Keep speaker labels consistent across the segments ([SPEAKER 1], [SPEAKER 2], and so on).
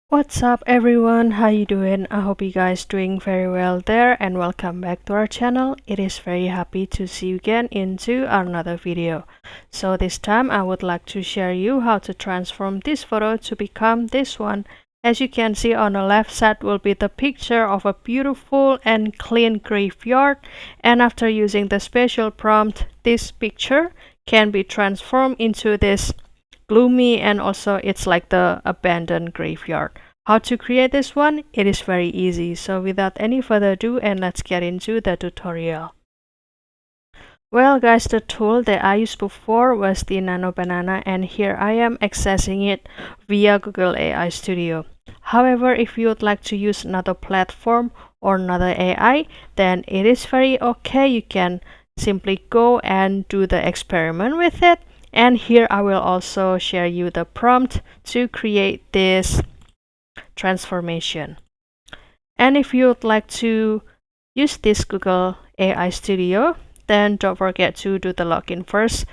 [SPEAKER 1] What's up everyone, how you doing? I hope you guys doing very well there, and welcome back to our channel. It is very happy to see you again into another video. So this time I would like to share you how to transform this photo to become this one. As you can see, on the left side will be the picture of a beautiful and clean graveyard, and after using the special prompt, this picture can be transformed into this gloomy, and also it's like the abandoned graveyard. How to create this one? It is very easy. So without any further ado, and let's get into the tutorial. Well guys, the tool that I used before was the Nano Banana, and here I am accessing it via Google AI Studio. However, if you would like to use another platform or another AI, then it is very okay. You can simply go and do the experiment with it. And here I will also share you the prompt to create this transformation. And if you would like to use this Google AI Studio, then don't forget to do the login first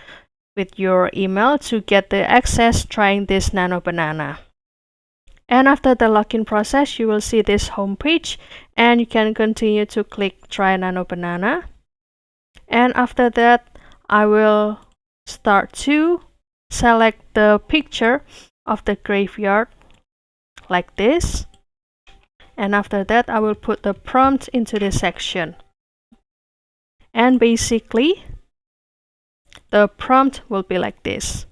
[SPEAKER 1] with your email to get the access trying this Nano Banana. And after the login process, you will see this home page, and you can continue to click try Nano Banana. And after that, I will start to select the picture of the graveyard like this, and after that I will put the prompt into this section, and basically the prompt will be like this: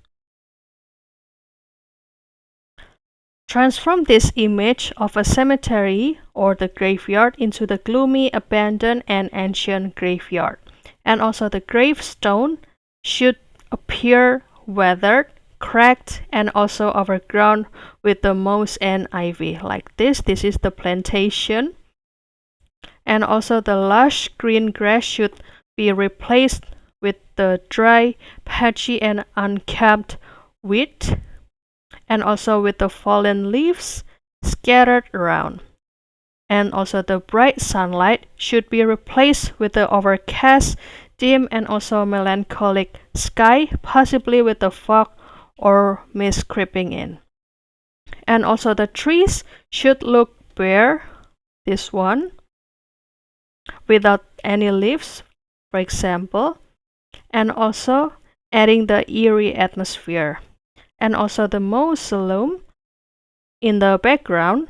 [SPEAKER 1] transform this image of a cemetery or the graveyard into the gloomy, abandoned and ancient graveyard, and also the gravestone should appear weathered, cracked and also overgrown with the moss and ivy like this. This is the plantation. And also the lush green grass should be replaced with the dry, patchy and unkempt weed, and also with the fallen leaves scattered around. And also the bright sunlight should be replaced with the overcast, dim and also melancholic sky, possibly with the fog or mist creeping in. And also the trees should look bare, this one, without any leaves, for example, and also adding the eerie atmosphere. And also the mausoleum in the background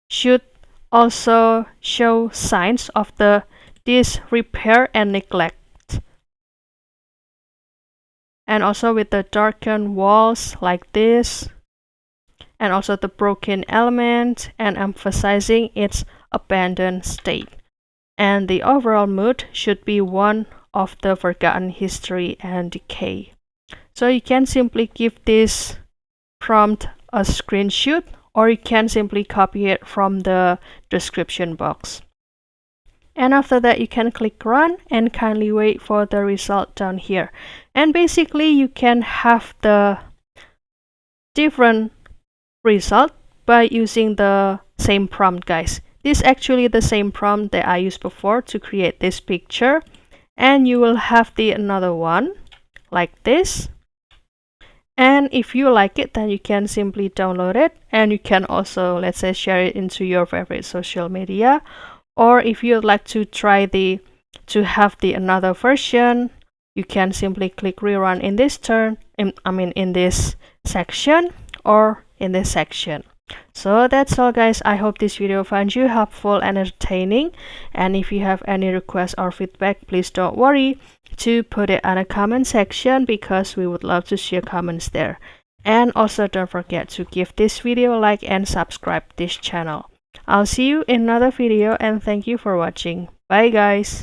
[SPEAKER 1] should also show signs of the disrepair and neglect. And also with the darkened walls like this, and also the broken element, and emphasizing its abandoned state. And the overall mood should be one of the forgotten history and decay. So you can simply give this prompt a screenshot, or you can simply copy it from the description box. And after that, you can click run and kindly wait for the result down here. And basically you can have the different result by using the same prompt, guys. This is actually the same prompt that I used before to create this picture, and you will have the another one like this. And if you like it, then you can simply download it, and you can also, let's say, share it into your favorite social media. Or if you'd like to try to have the another version, you can simply click rerun in this in this section or in this section. So that's all guys. I hope this video finds you helpful and entertaining, and if you have any requests or feedback, please don't worry to put it in a comment section, because we would love to see your comments there. And also don't forget to give this video a like and subscribe this channel. I'll see you in another video, and thank you for watching. Bye guys.